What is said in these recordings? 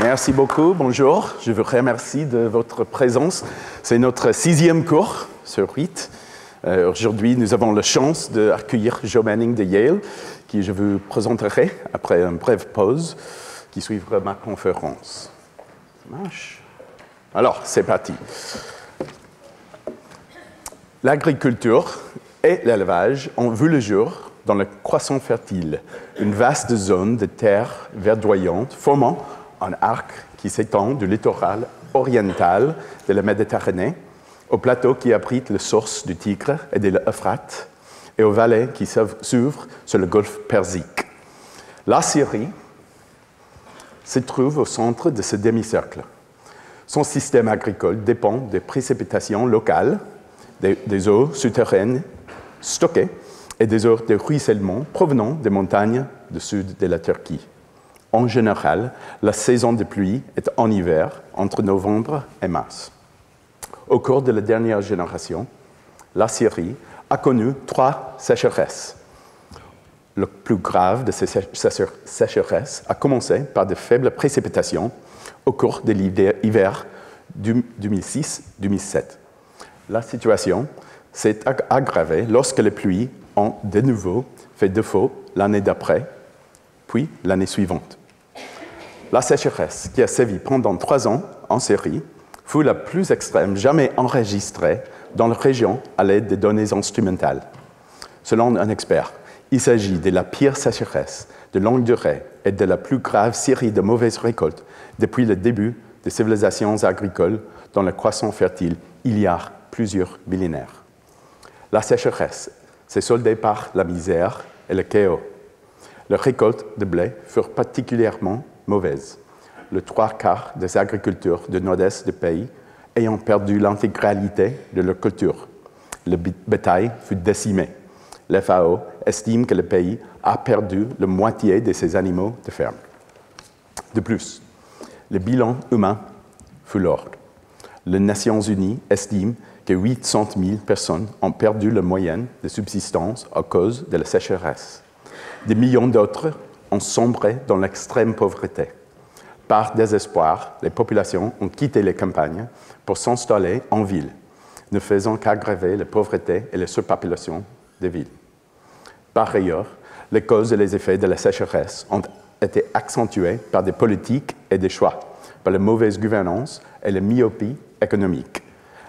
Merci beaucoup, bonjour. Je vous remercie de votre présence. C'est notre 6e cours sur 8. Aujourd'hui, nous avons la chance d'accueillir Joe Manning de Yale, qui je vous présenterai après une brève pause qui suivra ma conférence. Ça marche? Alors, c'est parti. L'agriculture et l'élevage ont vu le jour dans le croissant fertile, une vaste zone de terre verdoyante formant un arc qui s'étend du littoral oriental de la Méditerranée au plateau qui abrite les sources du Tigre et de l'Euphrate et aux vallées qui s'ouvrent sur le golfe Persique. La Syrie se trouve au centre de ce demi-cercle. Son système agricole dépend des précipitations locales, des eaux souterraines stockées et des eaux de ruissellement provenant des montagnes du sud de la Turquie. En général, la saison de pluie est en hiver, entre novembre et mars. Au cours de la dernière génération, la Syrie a connu 3 sécheresses. Le plus grave de ces sécheresses a commencé par de faibles précipitations au cours de l'hiver 2006-2007. La situation s'est aggravée lorsque les pluies ont de nouveau fait défaut l'année d'après, puis l'année suivante. La sécheresse qui a sévi pendant 3 ans en Syrie fut la plus extrême jamais enregistrée dans la région à l'aide des données instrumentales. Selon un expert, il s'agit de la pire sécheresse de longue durée et de la plus grave série de mauvaises récoltes depuis le début des civilisations agricoles dans le croissant fertile il y a plusieurs millénaires. La sécheresse s'est soldée par la misère et le chaos. Les récoltes de blé furent particulièrement mauvaises. Le 3/4 des agriculteurs du nord-est du pays ayant perdu l'intégralité de leur culture. Le bétail fut décimé. La FAO estime que le pays a perdu la moitié de ses animaux de ferme. De plus, le bilan humain fut lourd. Les Nations Unies estiment que 800 000 personnes ont perdu la moyenne de subsistance à cause de la sécheresse. Des millions d'autres ont sombré dans l'extrême pauvreté. Par désespoir, les populations ont quitté les campagnes pour s'installer en ville, ne faisant qu'aggraver la pauvreté et la surpopulation des villes. Par ailleurs, les causes et les effets de la sécheresse ont été accentués par des politiques et des choix, par la mauvaise gouvernance et la myopie économique.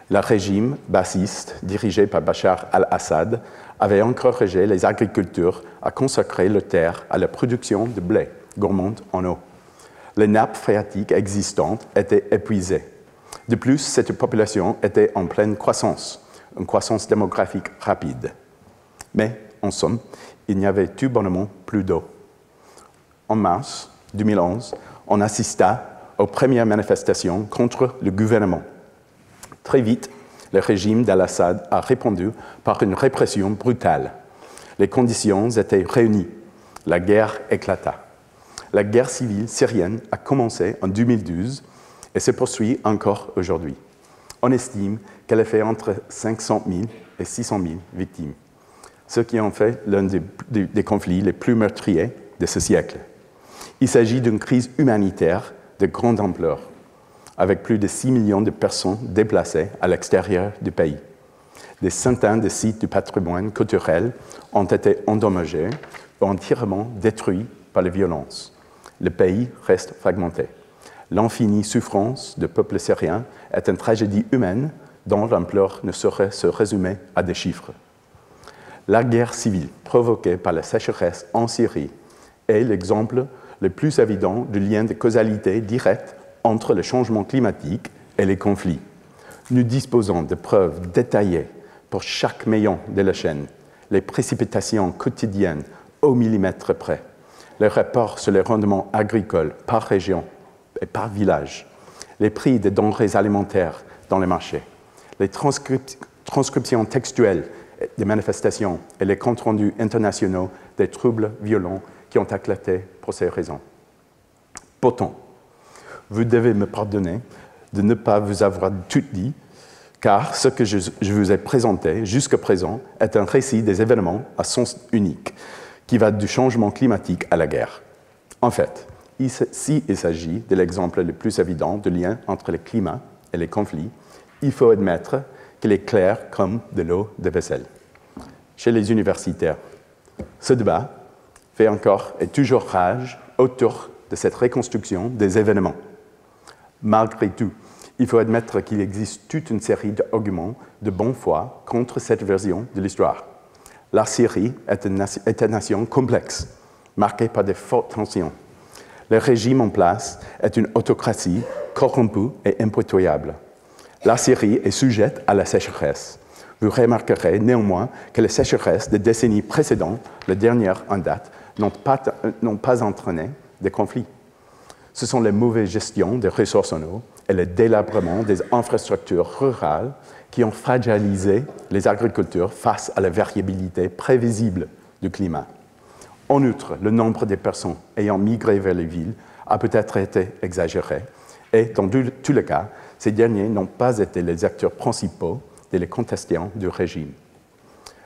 Le régime bassiste, dirigé par Bachar al-Assad, avait encouragé les agriculteurs à consacrer leurs terres à la production de blé, gourmande en eau. Les nappes phréatiques existantes étaient épuisées. De plus, cette population était en pleine croissance, une croissance démographique rapide. Mais, en somme, il n'y avait tout bonnement plus d'eau. En mars 2011, on assista aux premières manifestations contre le gouvernement. Très vite, le régime d'al-Assad a répondu par une répression brutale. Les conditions étaient réunies. La guerre éclata. La guerre civile syrienne a commencé en 2012 et se poursuit encore aujourd'hui. On estime qu'elle a fait entre 500 000 et 600 000 victimes, ce qui en fait l'un des conflits les plus meurtriers de ce siècle. Il s'agit d'une crise humanitaire de grande ampleur, avec plus de 6 millions de personnes déplacées à l'extérieur du pays. Des centaines de sites du patrimoine culturel ont été endommagés ou entièrement détruits par les violences. Le pays reste fragmenté. L'infinie souffrance du peuple syrien est une tragédie humaine dont l'ampleur ne saurait se résumer à des chiffres. La guerre civile provoquée par la sécheresse en Syrie est l'exemple le plus évident du lien de causalité directe entre le changement climatique et les conflits. Nous disposons de preuves détaillées pour chaque maillon de la chaîne, les précipitations quotidiennes au millimètre près, les rapports sur les rendements agricoles par région et par village, les prix des denrées alimentaires dans les marchés, les transcriptions textuelles des manifestations et les comptes rendus internationaux des troubles violents qui ont éclaté pour ces raisons. Pourtant, vous devez me pardonner de ne pas vous avoir tout dit, car ce que je vous ai présenté jusqu'à présent est un récit des événements à sens unique, qui va du changement climatique à la guerre. En fait, si il s'agit de l'exemple le plus évident du lien entre le climat et les conflits, il faut admettre qu'il est clair comme de l'eau de vaisselle. Chez les universitaires, ce débat fait encore et toujours rage autour de cette reconstruction des événements. Malgré tout, il faut admettre qu'il existe toute une série d'arguments de bonne foi contre cette version de l'histoire. La Syrie est une nation complexe, marquée par de fortes tensions. Le régime en place est une autocratie corrompue et impitoyable. La Syrie est sujette à la sécheresse. Vous remarquerez néanmoins que les sécheresses des décennies précédentes, les dernières en date, n'ont pas entraîné de conflits. Ce sont les mauvaises gestions des ressources en eau et le délabrement des infrastructures rurales qui ont fragilisé les agricultures face à la variabilité prévisible du climat. En outre, le nombre des personnes ayant migré vers les villes a peut-être été exagéré et, dans tous les cas, ces derniers n'ont pas été les acteurs principaux de la contestation du régime.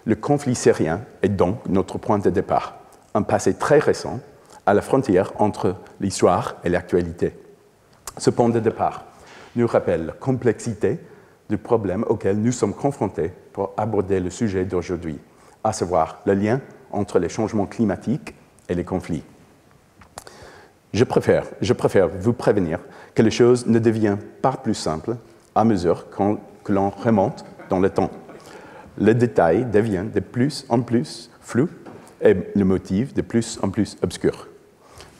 Le conflit syrien est donc notre point de départ, un passé très récent à la frontière entre l'histoire et l'actualité. Ce point de départ nous rappelle la complexité du problème auquel nous sommes confrontés pour aborder le sujet d'aujourd'hui, à savoir le lien entre les changements climatiques et les conflits. Je préfère vous prévenir que les choses ne deviennent pas plus simples à mesure que l'on remonte dans le temps. Les détails deviennent de plus en plus flous et le motif de plus en plus obscur.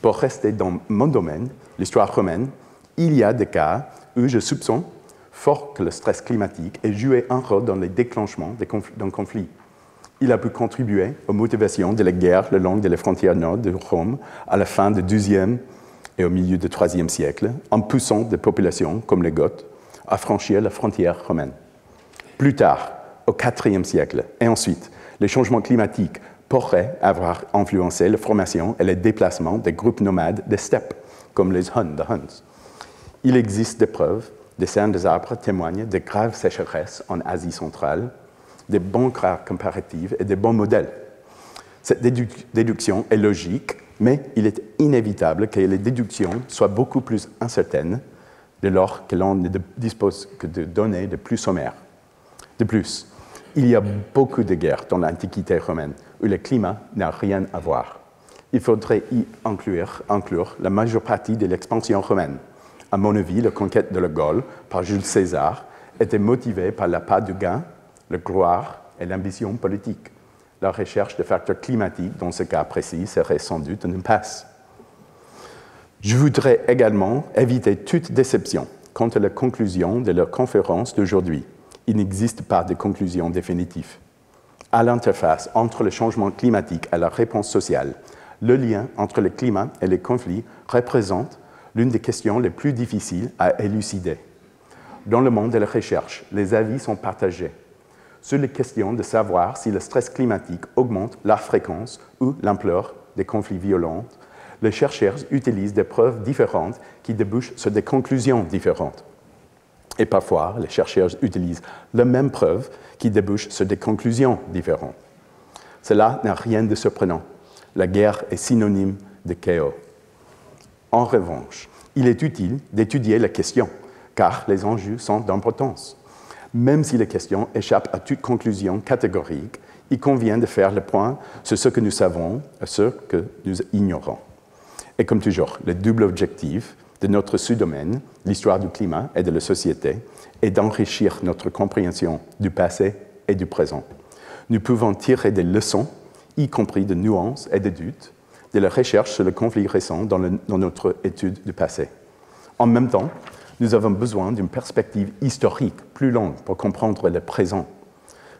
Pour rester dans mon domaine, l'histoire romaine, il y a des cas où je soupçonne fort que le stress climatique ait joué un rôle dans le déclenchement d'un conflit. Il a pu contribuer aux motivations de la guerre le long des frontières nord de Rome à la fin du XIIe et au milieu du IIIe siècle, en poussant des populations comme les Goths à franchir la frontière romaine. Plus tard, au IVe siècle, et ensuite, les changements climatiques pourraient avoir influencé la formation et le déplacement des groupes nomades des steppes, comme les Huns. Il existe des preuves, des scènes des arbres témoignent de graves sécheresses en Asie centrale, des bons cas comparatifs et des bons modèles. Cette déduction est logique, mais il est inévitable que les déductions soient beaucoup plus incertaines dès lors que l'on ne dispose que de données de plus sommaires. De plus, il y a beaucoup de guerres dans l'Antiquité romaine où le climat n'a rien à voir. Il faudrait y inclure la majeure partie de l'expansion romaine. À mon avis, la conquête de la Gaule par Jules César était motivée par l'appât du gain, la gloire et l'ambition politique. La recherche de facteurs climatiques dans ce cas précis serait sans doute une impasse. Je voudrais également éviter toute déception quant à la conclusion de la conférence d'aujourd'hui. Il n'existe pas de conclusion définitive. À l'interface entre le changement climatique et la réponse sociale, le lien entre le climat et les conflits représente l'une des questions les plus difficiles à élucider. Dans le monde de la recherche, les avis sont partagés sur les questions de savoir si le stress climatique augmente la fréquence ou l'ampleur des conflits violents. Les chercheurs utilisent des preuves différentes qui débouchent sur des conclusions différentes. Et parfois, les chercheurs utilisent la même preuve qui débouche sur des conclusions différentes. Cela n'a rien de surprenant. La guerre est synonyme de chaos. En revanche, il est utile d'étudier la question, car les enjeux sont d'importance. Même si les questions échappent à toute conclusion catégorique, il convient de faire le point sur ce que nous savons et ce que nous ignorons. Et comme toujours, le double objectif de notre sous-domaine, l'histoire du climat et de la société, est d'enrichir notre compréhension du passé et du présent. Nous pouvons tirer des leçons, y compris de nuances et de doutes, de la recherche sur le conflit récent dans notre étude du passé. En même temps, nous avons besoin d'une perspective historique plus longue pour comprendre le présent.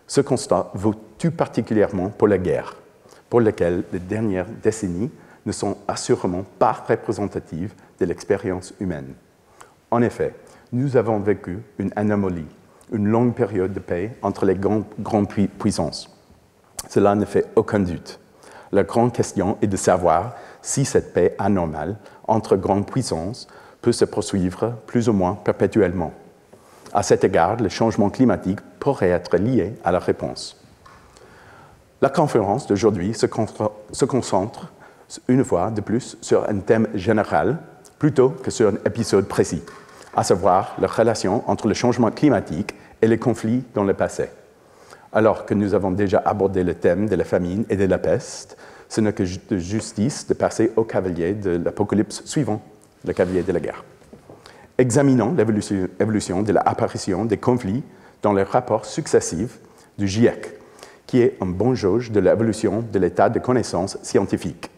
Ce constat vaut tout particulièrement pour la guerre, pour laquelle les dernières décennies ne sont assurément pas représentatives de l'expérience humaine. En effet, nous avons vécu une anomalie, une longue période de paix entre les grandes puissances. Cela ne fait aucun doute. La grande question est de savoir si cette paix anormale entre grandes puissances peut se poursuivre plus ou moins perpétuellement. À cet égard, le changement climatique pourrait être lié à la réponse. La conférence d'aujourd'hui se concentre une fois de plus sur un thème général plutôt que sur un épisode précis, à savoir la relation entre le changement climatique et les conflits dans le passé. Alors que nous avons déjà abordé le thème de la famine et de la peste, ce n'est que de justice de passer au cavalier de l'apocalypse suivant, le cavalier de la guerre. Examinons l'évolution de l'apparition des conflits dans les rapports successifs du GIEC, qui est un bon jauge de l'évolution de l'état de connaissance scientifique.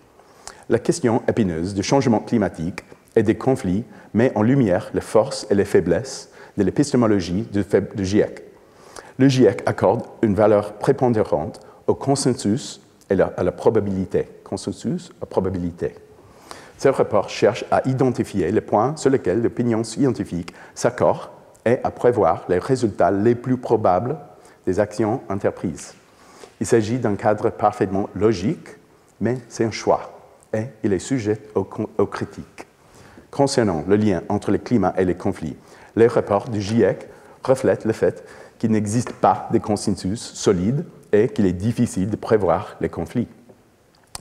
La question épineuse du changement climatique et des conflits met en lumière les forces et les faiblesses de l'épistémologie du GIEC. Le GIEC accorde une valeur prépondérante au consensus et à la probabilité. Consensus à probabilité. Ce rapport cherche à identifier les points sur lesquels l'opinion scientifique s'accorde et à prévoir les résultats les plus probables des actions entreprises. Il s'agit d'un cadre parfaitement logique, mais c'est un choix et il est sujet aux critiques. Concernant le lien entre le climat et les conflits, les rapports du GIEC reflètent le fait qu'il n'existe pas de consensus solide et qu'il est difficile de prévoir les conflits.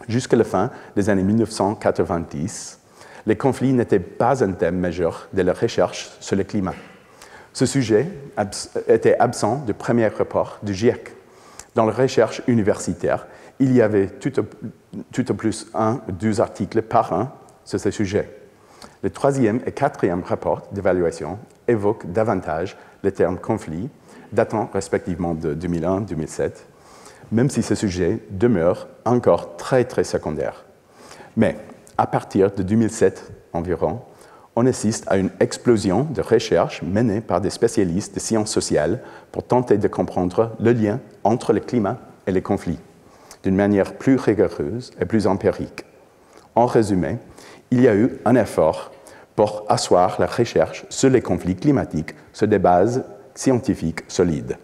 Jusqu'à la fin des années 1990, les conflits n'étaient pas un thème majeur de la recherche sur le climat. Ce sujet était absent du premier rapport du GIEC. Dans la recherche universitaire, il y avait tout au plus 1 ou 2 articles par an sur ce sujet. Le 3e et 4e rapport d'évaluation évoquent davantage le terme conflit, datant respectivement de 2001-2007, même si ce sujet demeure encore très secondaire. Mais à partir de 2007 environ, on assiste à une explosion de recherches menées par des spécialistes de sciences sociales pour tenter de comprendre le lien entre le climat et les conflits, d'une manière plus rigoureuse et plus empirique. En résumé, il y a eu un effort pour asseoir la recherche sur les conflits climatiques sur des bases scientifiques solides.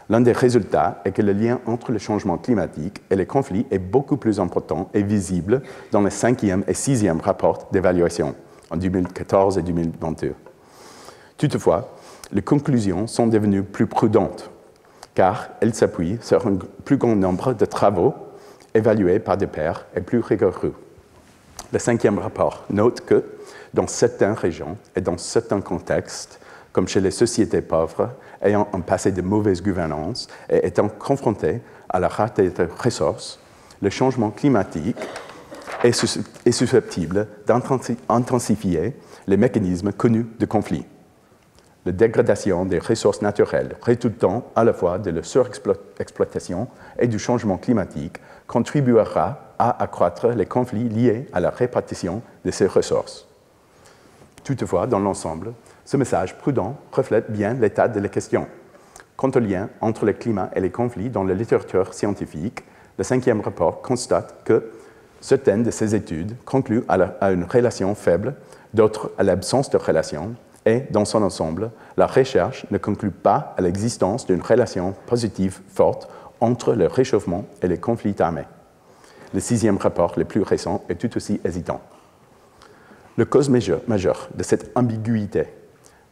L'un des résultats est que le lien entre le changement climatique et les conflits est beaucoup plus important et visible dans les 5e et 6e rapports d'évaluation en 2014 et 2022. Toutefois, les conclusions sont devenues plus prudentes, car elles s'appuient sur un plus grand nombre de travaux évalués par des pairs et plus rigoureux. Le 5e rapport note que, dans certaines régions et dans certains contextes, comme chez les sociétés pauvres, ayant un passé de mauvaise gouvernance et étant confrontées à la rareté de ressources, le changement climatique est susceptible d'intensifier les mécanismes connus de conflit. La dégradation des ressources naturelles résultant à la fois de la surexploitation et du changement climatique contribuera à accroître les conflits liés à la répartition de ces ressources. Toutefois, dans l'ensemble, ce message prudent reflète bien l'état de la question. Quant au lien entre le climat et les conflits dans la littérature scientifique, le 5e rapport constate que certaines de ces études concluent à une relation faible, d'autres à l'absence de relation, et dans son ensemble, la recherche ne conclut pas à l'existence d'une relation positive forte entre le réchauffement et les conflits armés. Le 6e rapport, le plus récent, est tout aussi hésitant. La cause majeure de cette ambiguïté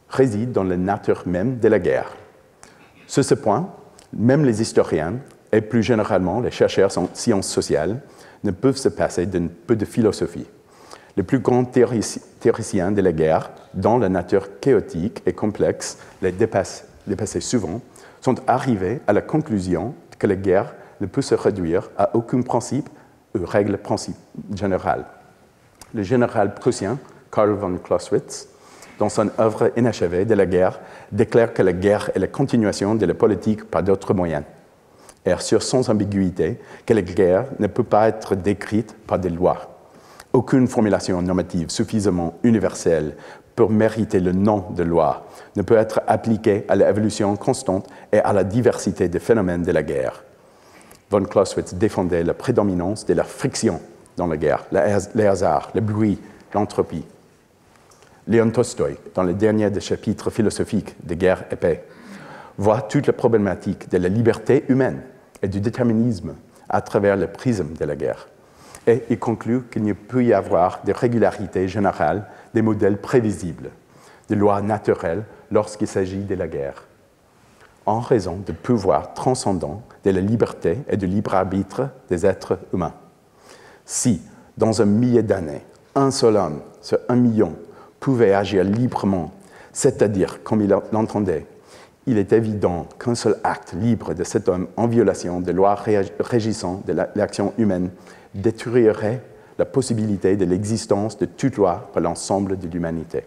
réside dans la nature même de la guerre. Sur ce point, même les historiens, et plus généralement les chercheurs en sciences sociales, ne peuvent se passer d'un peu de philosophie. Les plus grands théoriciens de la guerre, dont la nature chaotique et complexe les dépassait souvent, sont arrivés à la conclusion que la guerre ne peut se réduire à aucun principe ou règle générale. Le général prussien Karl von Clausewitz, dans son œuvre inachevée de la guerre, déclare que la guerre est la continuation de la politique par d'autres moyens, et assure sans ambiguïté que la guerre ne peut pas être décrite par des lois. Aucune formulation normative suffisamment universelle pour mériter le nom de loi ne peut être appliquée à l'évolution constante et à la diversité des phénomènes de la guerre. Von Clausewitz défendait la prédominance de la friction dans la guerre, les hasards, le bruit, l'entropie. Léon Tolstoï, dans le dernier des chapitres philosophiques de Guerre et paix, voit toute la problématique de la liberté humaine et du déterminisme à travers le prisme de la guerre. Et il conclut qu'il ne peut y avoir de régularité générale, des modèles prévisibles, de lois naturelles lorsqu'il s'agit de la guerre, en raison du pouvoir transcendant de la liberté et du libre arbitre des êtres humains. Si, Dans un millier d'années, un seul homme sur 1 million pouvait agir librement, c'est-à-dire comme il l'entendait. Il est évident qu'un seul acte libre de cet homme en violation des lois régissant de l'action humaine détruirait la possibilité de l'existence de toute loi pour l'ensemble de l'humanité.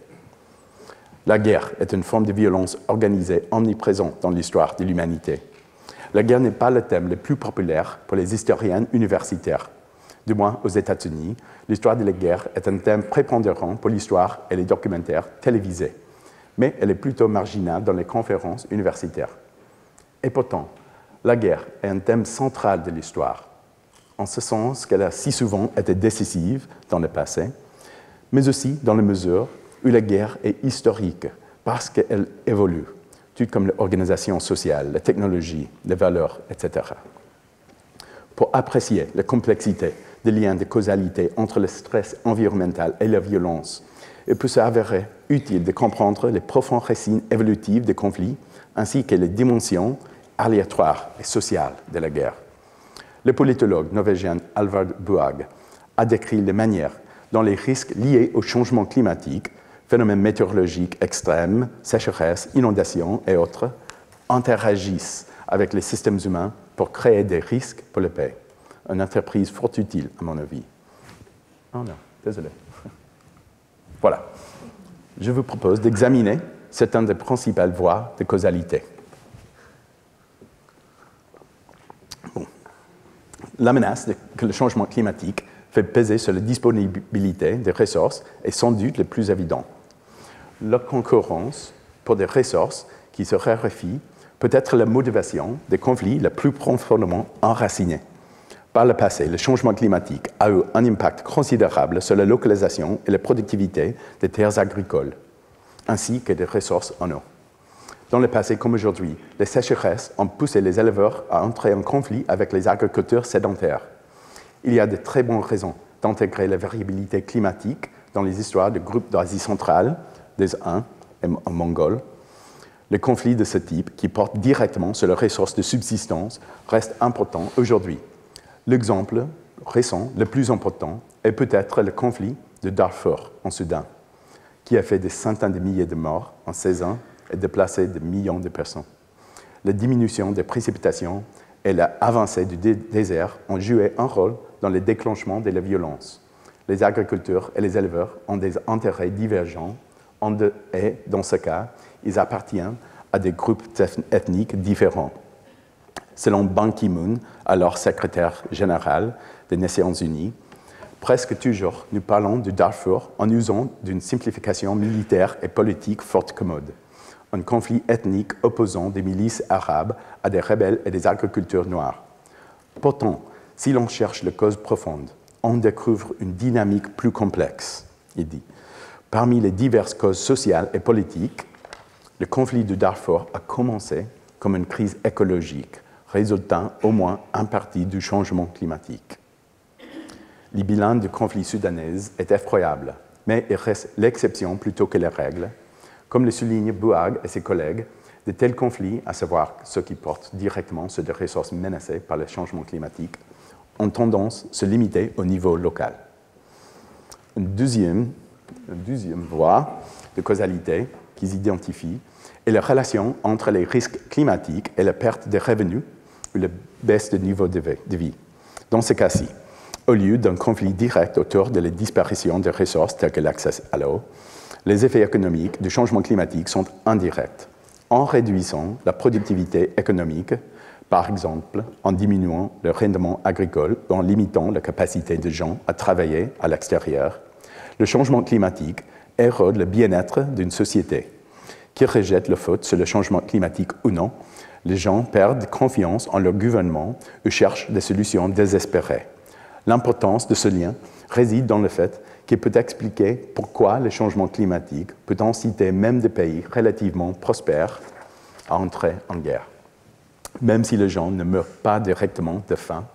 La guerre est une forme de violence organisée omniprésente dans l'histoire de l'humanité. La guerre n'est pas le thème le plus populaire pour les historiens universitaires. Du moins aux États-Unis, l'histoire de la guerre est un thème prépondérant pour l'histoire et les documentaires télévisés, mais elle est plutôt marginale dans les conférences universitaires. Et pourtant, la guerre est un thème central de l'histoire, en ce sens qu'elle a si souvent été décisive dans le passé, mais aussi dans la mesure où la guerre est historique, parce qu'elle évolue, tout comme l'organisation sociale, la technologie, les valeurs, etc. Pour apprécier la complexité des liens de causalité entre le stress environnemental et la violence, il peut s'avérer utile de comprendre les profondes racines évolutives des conflits ainsi que les dimensions aléatoires et sociales de la guerre. Le politologue norvégien Alvar Buag a décrit les manières dont les risques liés au changement climatique, phénomènes météorologiques extrêmes, sécheresse, inondations et autres, interagissent avec les systèmes humains pour créer des risques pour la paix. Une entreprise fort utile, à mon avis. Oh non, désolé. Voilà. Je vous propose d'examiner certaines des principales voies de causalité. Bon. La menace que le changement climatique fait peser sur la disponibilité des ressources est sans doute le plus évident. La concurrence pour des ressources qui se raréfient peut être la motivation des conflits les plus profondément enracinés. Par le passé, le changement climatique a eu un impact considérable sur la localisation et la productivité des terres agricoles, ainsi que des ressources en eau. Dans le passé comme aujourd'hui, les sécheresses ont poussé les éleveurs à entrer en conflit avec les agriculteurs sédentaires. Il y a de très bonnes raisons d'intégrer la variabilité climatique dans les histoires de groupes d'Asie centrale, des Huns et Mongols. Les conflits de ce type, qui portent directement sur les ressources de subsistance, restent importants aujourd'hui. L'exemple récent, le plus important, est peut-être le conflit de Darfour, en Soudan, qui a fait des centaines de milliers de morts en 16 ans et déplacé des millions de personnes. La diminution des précipitations et l'avancée du désert ont joué un rôle dans le déclenchement de la violence. Les agriculteurs et les éleveurs ont des intérêts divergents et, dans ce cas, ils appartiennent à des groupes ethniques différents. Selon Ban Ki-moon, alors secrétaire général des Nations Unies, presque toujours nous parlons du Darfour en usant d'une simplification militaire et politique forte commode. Un conflit ethnique opposant des milices arabes à des rebelles et des agriculteurs noirs. Pourtant, si l'on cherche les causes profondes, on découvre une dynamique plus complexe, il dit. Parmi les diverses causes sociales et politiques, le conflit du Darfour a commencé comme une crise écologique, résultant au moins en partie du changement climatique. Le bilan du conflit soudanais est effroyable, mais il reste l'exception plutôt que la règle. Comme le soulignent Buag et ses collègues, de tels conflits, à savoir ceux qui portent directement sur des ressources menacées par le changement climatique, ont tendance à se limiter au niveau local. Une deuxième voie de causalité qu'ils identifient est la relation entre les risques climatiques et la perte des revenus ou la baisse du niveau de vie. Dans ce cas-ci, au lieu d'un conflit direct autour de la disparition des ressources telles que l'accès à l'eau, les effets économiques du changement climatique sont indirects, en réduisant la productivité économique, par exemple en diminuant le rendement agricole ou en limitant la capacité des gens à travailler à l'extérieur. Le changement climatique érode le bien-être d'une société. Qui rejette la faute sur le changement climatique ou non, les gens perdent confiance en leur gouvernement ou cherchent des solutions désespérées. L'importance de ce lien réside dans le fait qu'il peut expliquer pourquoi le changement climatique peut inciter même des pays relativement prospères à entrer en guerre. Même si les gens ne meurent pas directement de faim,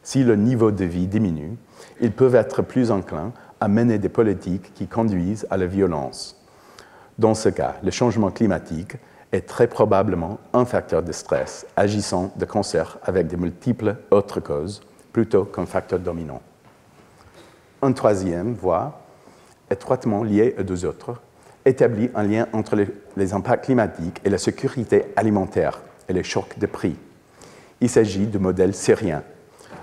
si le niveau de vie diminue, ils peuvent être plus enclins à mener des politiques qui conduisent à la violence. Dans ce cas, le changement climatique est très probablement un facteur de stress agissant de concert avec de multiples autres causes, plutôt qu'un facteur dominant. Une troisième voie, étroitement liée aux deux autres, établit un lien entre les impacts climatiques et la sécurité alimentaire et les chocs de prix. Il s'agit du modèle syrien.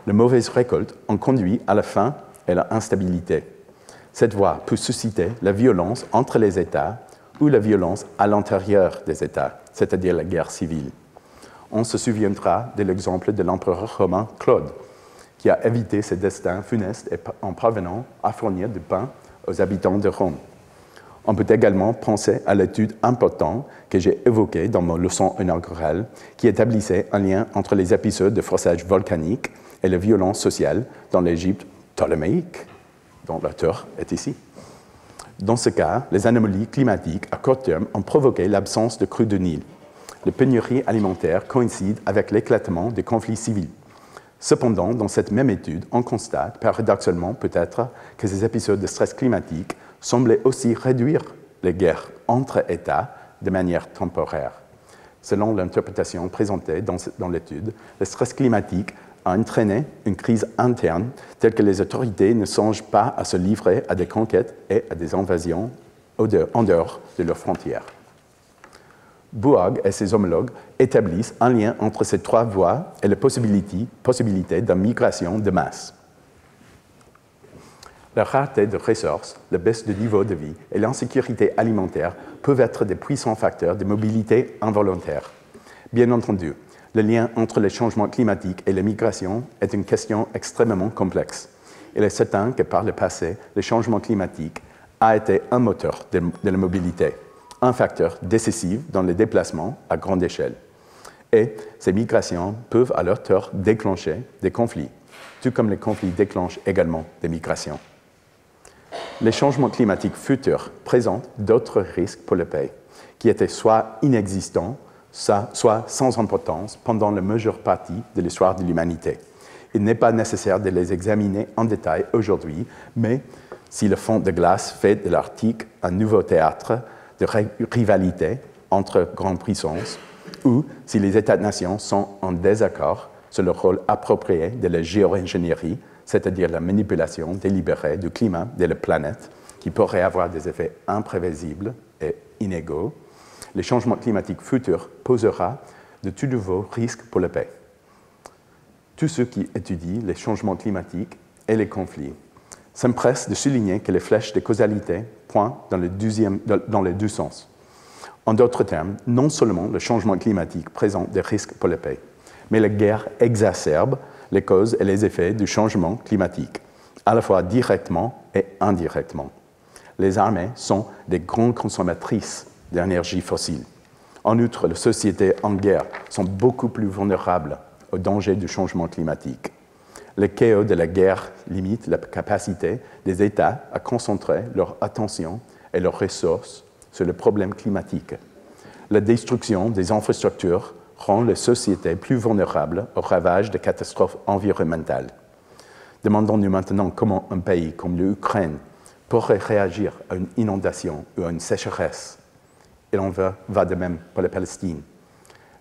Les mauvaises récoltes ont conduit à la faim et à l'instabilité. Cette voie peut susciter la violence entre les États ou la violence à l'intérieur des États, c'est-à-dire la guerre civile. On se souviendra de l'exemple de l'empereur romain Claude, qui a évité ses destins funestes en parvenant à fournir du pain aux habitants de Rome. On peut également penser à l'étude importante que j'ai évoquée dans ma leçon inaugurale, qui établissait un lien entre les épisodes de forçage volcanique et la violence sociale dans l'Égypte ptoléméique, dont l'auteur est ici. Dans ce cas, les anomalies climatiques à court terme ont provoqué l'absence de crues de Nil. Les pénuries alimentaires coïncident avec l'éclatement des conflits civils. Cependant, dans cette même étude, on constate, paradoxalement peut-être, que ces épisodes de stress climatique semblaient aussi réduire les guerres entre États de manière temporaire. Selon l'interprétation présentée dans l'étude, le stress climatique a entraîné une crise interne telle que les autorités ne songent pas à se livrer à des conquêtes et à des invasions en dehors de leurs frontières. Buag et ses homologues établissent un lien entre ces trois voies et la possibilité de migration de masse. La rareté de ressources, la baisse du niveau de vie et l'insécurité alimentaire peuvent être des puissants facteurs de mobilité involontaire. Bien entendu, le lien entre les changements climatiques et les migrations est une question extrêmement complexe. Il est certain que par le passé, le changement climatique a été un moteur de la mobilité, un facteur décisif dans les déplacements à grande échelle. Et ces migrations peuvent à leur tour déclencher des conflits, tout comme les conflits déclenchent également des migrations. Les changements climatiques futurs présentent d'autres risques pour le pays, qui étaient soit inexistants, soit sans importance pendant la majeure partie de l'histoire de l'humanité. Il n'est pas nécessaire de les examiner en détail aujourd'hui, mais si le fond de glace fait de l'Arctique un nouveau théâtre de rivalité entre grandes puissances, ou si les États-nations sont en désaccord sur le rôle approprié de la géo-ingénierie, c'est-à-dire la manipulation délibérée du climat de la planète, qui pourrait avoir des effets imprévisibles et inégaux, le changement climatique futur posera de tout nouveaux risques pour la paix. Tous ceux qui étudient les changements climatiques et les conflits s'empressent de souligner que les flèches de causalité pointent dans les deux sens. En d'autres termes, non seulement le changement climatique présente des risques pour la paix, mais la guerre exacerbe les causes et les effets du changement climatique, à la fois directement et indirectement. Les armées sont des grandes consommatrices d'énergie fossile. En outre, les sociétés en guerre sont beaucoup plus vulnérables aux dangers du changement climatique. Le chaos de la guerre limite la capacité des États à concentrer leur attention et leurs ressources sur le problème climatique. La destruction des infrastructures rend les sociétés plus vulnérables aux ravages de catastrophes environnementales. Demandons-nous maintenant comment un pays comme l'Ukraine pourrait réagir à une inondation ou à une sécheresse. Il en va de même pour la Palestine.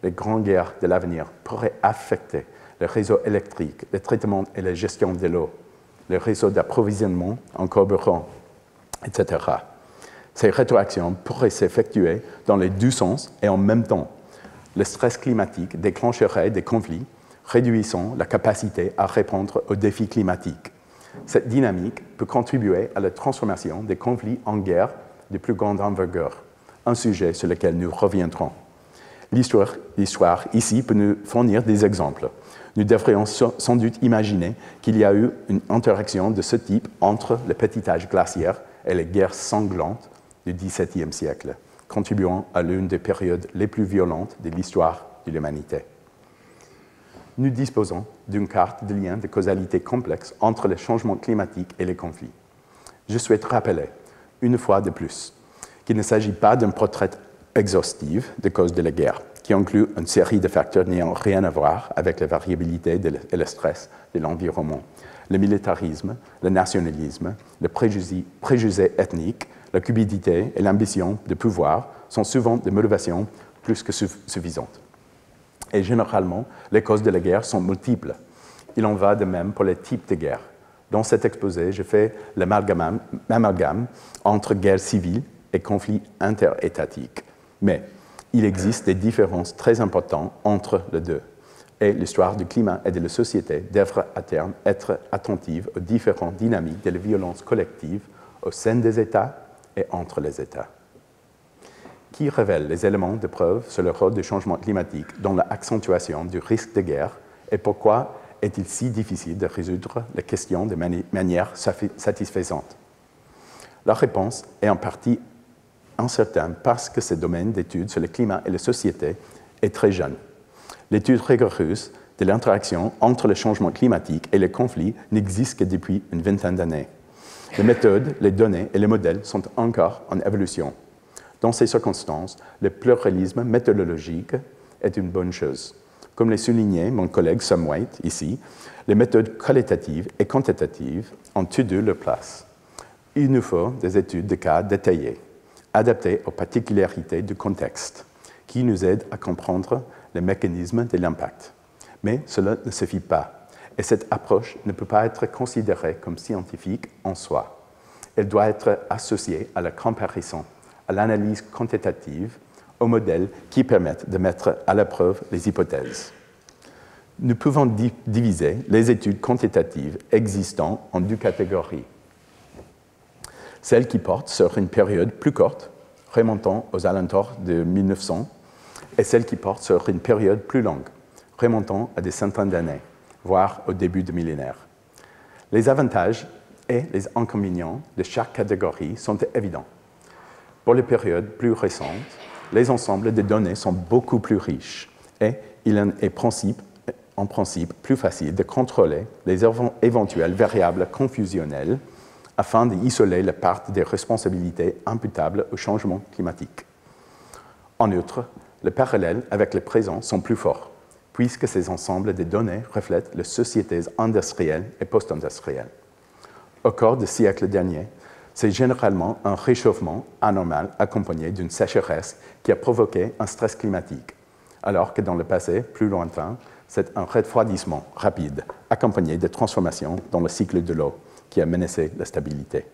Les grandes guerres de l'avenir pourraient affecter les réseaux électriques, le traitement et la gestion de l'eau, les réseaux d'approvisionnement en carburant, etc. Ces rétroactions pourraient s'effectuer dans les deux sens et en même temps. Le stress climatique déclencherait des conflits, réduisant la capacité à répondre aux défis climatiques. Cette dynamique peut contribuer à la transformation des conflits en guerre de plus grande envergure, un sujet sur lequel nous reviendrons. L'histoire ici peut nous fournir des exemples. Nous devrions sans doute imaginer qu'il y a eu une interaction de ce type entre le petit âge glaciaire et les guerres sanglantes du XVIIe siècle, contribuant à l'une des périodes les plus violentes de l'histoire de l'humanité. Nous disposons d'une carte de lien de causalité complexe entre les changements climatiques et les conflits. Je souhaite rappeler, une fois de plus, qu'il ne s'agit pas d'un portrait exhaustif des causes de la guerre, qui inclut une série de facteurs n'ayant rien à voir avec la variabilité et le stress de l'environnement. Le militarisme, le nationalisme, le préjugé ethnique, la cupidité et l'ambition de pouvoir sont souvent des motivations plus que suffisantes. Et généralement, les causes de la guerre sont multiples. Il en va de même pour les types de guerre. Dans cet exposé, je fais l'amalgame entre guerre civile et conflits interétatiques. Mais il existe des différences très importantes entre les deux. Et l'histoire du climat et de la société devra à terme être attentive aux différentes dynamiques de la violence collective au sein des États et entre les États. Qui révèle les éléments de preuve sur le rôle du changement climatique dans l'accentuation du risque de guerre et pourquoi est-il si difficile de résoudre la question de manière satisfaisante? La réponse est en partie incertaine parce que ce domaine d'études sur le climat et la société est très jeune. L'étude rigoureuse de l'interaction entre le changement climatique et les conflits n'existe que depuis une vingtaine d'années. Les méthodes, les données et les modèles sont encore en évolution. Dans ces circonstances, le pluralisme méthodologique est une bonne chose. Comme l'a souligné mon collègue Sam White ici, les méthodes qualitatives et quantitatives ont toutes deux leur place. Il nous faut des études de cas détaillées, adaptées aux particularités du contexte, qui nous aident à comprendre les mécanismes de l'impact. Mais cela ne suffit pas, et cette approche ne peut pas être considérée comme scientifique en soi. Elle doit être associée à la comparaison, à l'analyse quantitative, aux modèles qui permettent de mettre à l'épreuve les hypothèses. Nous pouvons diviser les études quantitatives existantes en deux catégories. Celles qui portent sur une période plus courte, remontant aux alentours de 1900, et celles qui portent sur une période plus longue, remontant à des centaines d'années, voire au début du millénaire. Les avantages et les inconvénients de chaque catégorie sont évidents. Pour les périodes plus récentes, les ensembles de données sont beaucoup plus riches et il est en principe plus facile de contrôler les éventuelles variables confusionnelles afin d'isoler la part des responsabilités imputables au changement climatique. En outre, les parallèles avec le présent sont plus forts, puisque ces ensembles de données reflètent les sociétés industrielles et post-industrielles. Au cours du siècle dernier, c'est généralement un réchauffement anormal accompagné d'une sécheresse qui a provoqué un stress climatique, alors que dans le passé plus lointain, c'est un refroidissement rapide accompagné de transformations dans le cycle de l'eau qui a menacé la stabilité.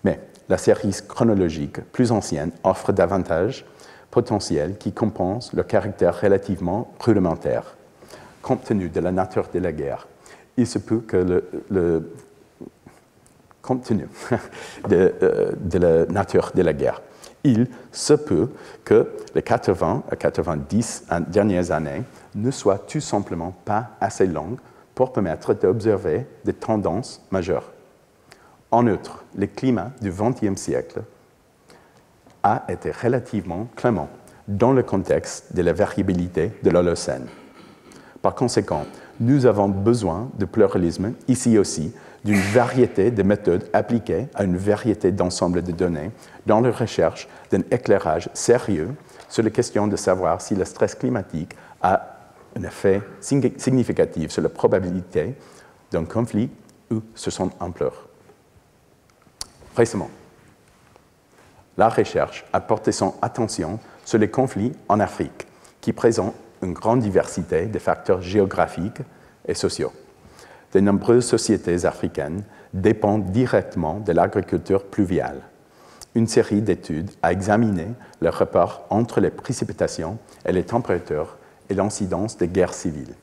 Mais la série chronologique plus ancienne offre davantage potentiels qui compensent le caractère relativement rudimentaire. Compte tenu de la nature de la guerre, il se peut que compte tenu de la nature de la guerre, il se peut que les 80 à 90 dernières années ne soient tout simplement pas assez longues pour permettre d'observer des tendances majeures. En outre, le climat du XXe siècle a été relativement clément dans le contexte de la variabilité de l'Holocène. Par conséquent, nous avons besoin de pluralisme, ici aussi, d'une variété de méthodes appliquées à une variété d'ensembles de données dans la recherche d'un éclairage sérieux sur la question de savoir si le stress climatique a un effet significatif sur la probabilité d'un conflit ou sur son ampleur. Récemment, la recherche a porté son attention sur les conflits en Afrique, qui présentent une grande diversité de facteurs géographiques et sociaux. De nombreuses sociétés africaines dépendent directement de l'agriculture pluviale. Une série d'études a examiné le rapport entre les précipitations et les températures et l'incidence des guerres civiles.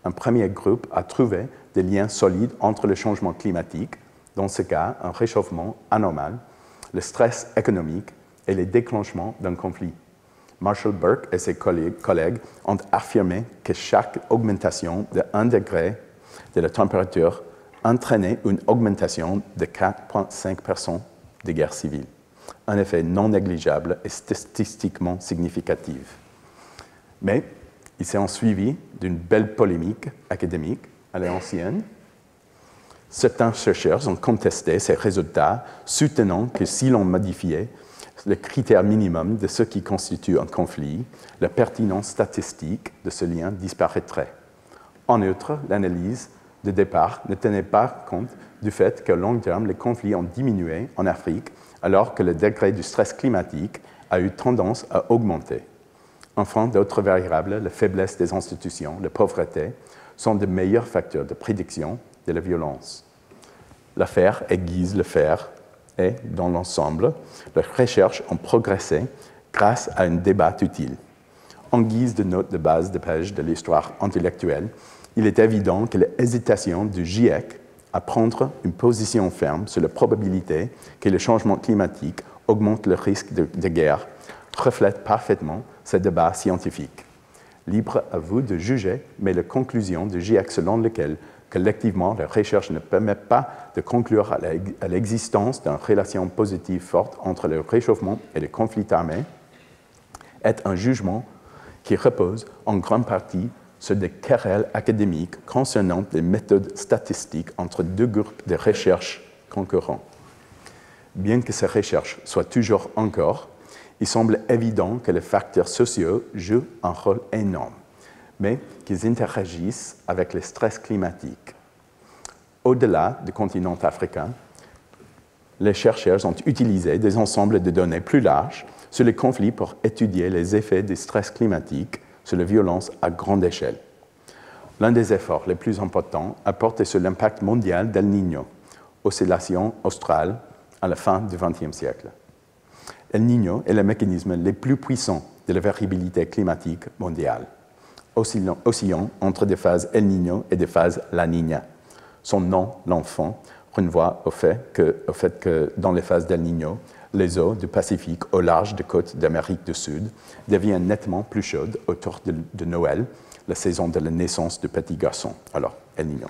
Un premier groupe a trouvé des liens solides entre le changement climatique, dans ce cas un réchauffement anormal, le stress économique et les déclenchements d'un conflit. Marshall Burke et ses collègues ont affirmé que chaque augmentation de 1 degré de la température entraînait une augmentation de 4,5% des guerres civiles, un effet non négligeable et statistiquement significatif. Mais il s'est ensuivi d'une belle polémique académique à l'ancienne. Certains chercheurs ont contesté ces résultats, soutenant que si l'on modifiait le critère minimum de ce qui constitue un conflit, la pertinence statistique de ce lien disparaîtrait. En outre, l'analyse de départ ne tenait pas compte du fait qu'à long terme, les conflits ont diminué en Afrique, alors que le degré du stress climatique a eu tendance à augmenter. Enfin, d'autres variables, la faiblesse des institutions, la pauvreté, sont de meilleurs facteurs de prédiction de la violence. La fer aiguise le fer et, dans l'ensemble, les recherches ont progressé grâce à un débat utile. En guise de note de base de page de l'histoire intellectuelle, il est évident que l'hésitation du GIEC à prendre une position ferme sur la probabilité que le changement climatique augmente le risque de guerre reflète parfaitement ce débat scientifique. Libre à vous de juger, mais la conclusion du GIEC selon laquelle collectivement la recherche ne permet pas de conclure à l'existence d'une relation positive forte entre le réchauffement et les conflits armés est un jugement qui repose en grande partie sur des querelles académiques concernant les méthodes statistiques entre deux groupes de recherche concurrents. Bien que ces recherches soient toujours encore, il semble évident que les facteurs sociaux jouent un rôle énorme, mais qu'ils interagissent avec le stress climatique. Au-delà du continent africain, les chercheurs ont utilisé des ensembles de données plus larges sur les conflits pour étudier les effets du stress climatique sur la violence à grande échelle. L'un des efforts les plus importants a porté sur l'impact mondial d'El Niño, oscillation australe à la fin du XXe siècle. El Niño est le mécanisme le plus puissant de la variabilité climatique mondiale, oscillant entre des phases El Niño et des phases La Niña. Son nom, l'enfant, renvoie au fait que dans les phases d'El Niño, les eaux du Pacifique au large des côtes d'Amérique du Sud deviennent nettement plus chaudes autour de Noël, la saison de la naissance du petit garçon, alors El Niño.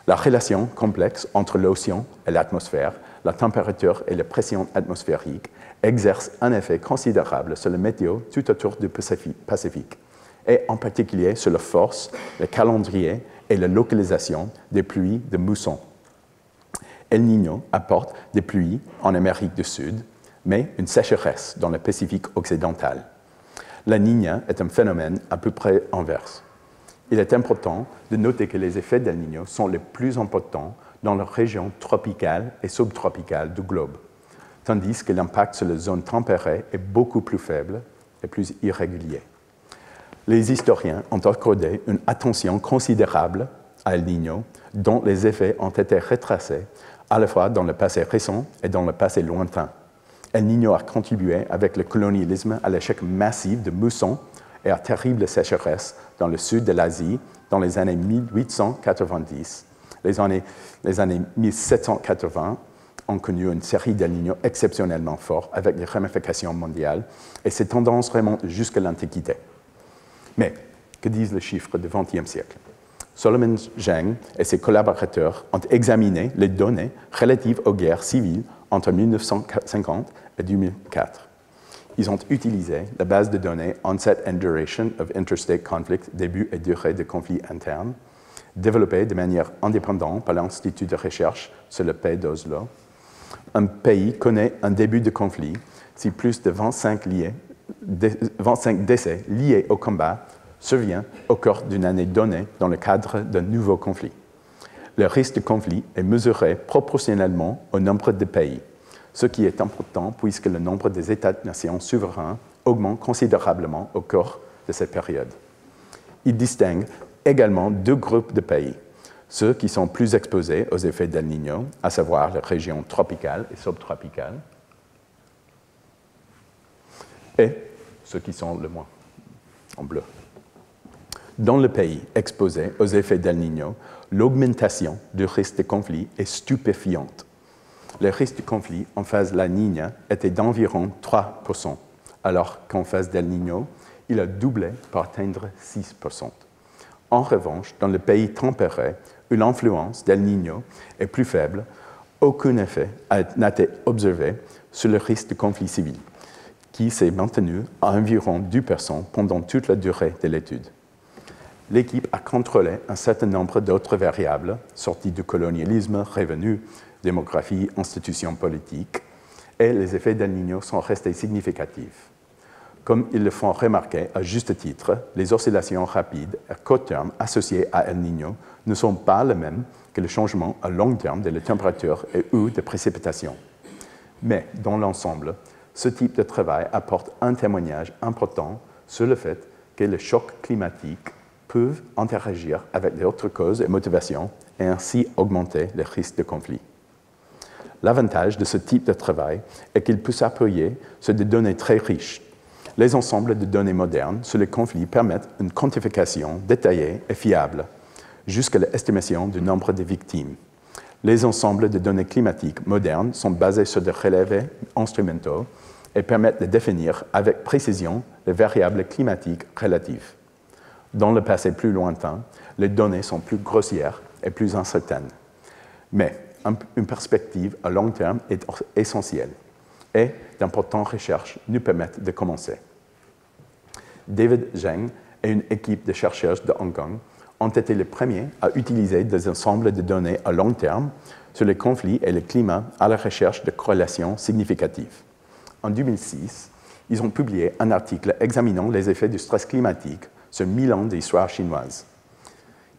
La relation complexe entre l'océan et l'atmosphère, la température et la pression atmosphérique exerce un effet considérable sur le météo tout autour du Pacifique, et en particulier sur la force, le calendrier et la localisation des pluies de mousson. El Niño apporte des pluies en Amérique du Sud, mais une sécheresse dans le Pacifique occidental. La Niña est un phénomène à peu près inverse. Il est important de noter que les effets d'El Niño sont les plus importants dans les régions tropicales et subtropicales du globe, tandis que l'impact sur les zones tempérées est beaucoup plus faible et plus irrégulier. Les historiens ont accordé une attention considérable à El Niño, dont les effets ont été retracés à la fois dans le passé récent et dans le passé lointain. El Niño a contribué avec le colonialisme à l'échec massif de moussons et à terribles sécheresses dans le sud de l'Asie dans les années 1890. Les années 1780 ont connu une série d'El Niño exceptionnellement forts avec des ramifications mondiales et ces tendances remontent jusqu'à l'Antiquité. Mais que disent les chiffres du XXe siècle? Solomon Zhang et ses collaborateurs ont examiné les données relatives aux guerres civiles entre 1950 et 2004. Ils ont utilisé la base de données Onset and Duration of Interstate Conflict, début et durée des conflits internes, développée de manière indépendante par l'Institut de recherche sur la paix d'Oslo. Un pays connaît un début de conflit si plus de 25 décès liés au combat survient au cours d'une année donnée dans le cadre d'un nouveau conflit. Le risque de conflit est mesuré proportionnellement au nombre de pays, ce qui est important puisque le nombre des États-nations souverains augmente considérablement au cours de cette période. Il distingue également deux groupes de pays, ceux qui sont plus exposés aux effets d'El Niño, à savoir les régions tropicales et subtropicales, et ceux qui sont le moins, en bleu. Dans le pays exposé aux effets d'El Niño, l'augmentation du risque de conflit est stupéfiante. Le risque de conflit en phase La Niña était d'environ 3%, alors qu'en phase d'El Niño, il a doublé pour atteindre 6%. En revanche, dans le pays tempéré, où l'influence d'El Niño est plus faible, aucun effet n'a été observé sur le risque de conflit civil, qui s'est maintenu à environ 2% pendant toute la durée de l'étude. L'équipe a contrôlé un certain nombre d'autres variables sorties du colonialisme, revenus, démographie, institutions politiques, et les effets d'El Niño sont restés significatifs. Comme ils le font remarquer à juste titre, les oscillations rapides à court terme associées à El Niño ne sont pas les mêmes que le changement à long terme de la température et ou de précipitations. Mais, dans l'ensemble, ce type de travail apporte un témoignage important sur le fait que les chocs climatiques peuvent interagir avec d'autres causes et motivations et ainsi augmenter le risque de conflit. L'avantage de ce type de travail est qu'il peut s'appuyer sur des données très riches. Les ensembles de données modernes sur les conflits permettent une quantification détaillée et fiable, jusqu'à l'estimation du nombre de victimes. Les ensembles de données climatiques modernes sont basés sur des relevés instrumentaux et permettent de définir avec précision les variables climatiques relatives. Dans le passé plus lointain, les données sont plus grossières et plus incertaines. Mais une perspective à long terme est essentielle et d'importantes recherches nous permettent de commencer. David Zheng et une équipe de chercheurs de Hong Kong ont été les premiers à utiliser des ensembles de données à long terme sur les conflits et le climat à la recherche de corrélations significatives. En 2006, ils ont publié un article examinant les effets du stress climatique sur 1000 ans d'histoire chinoise.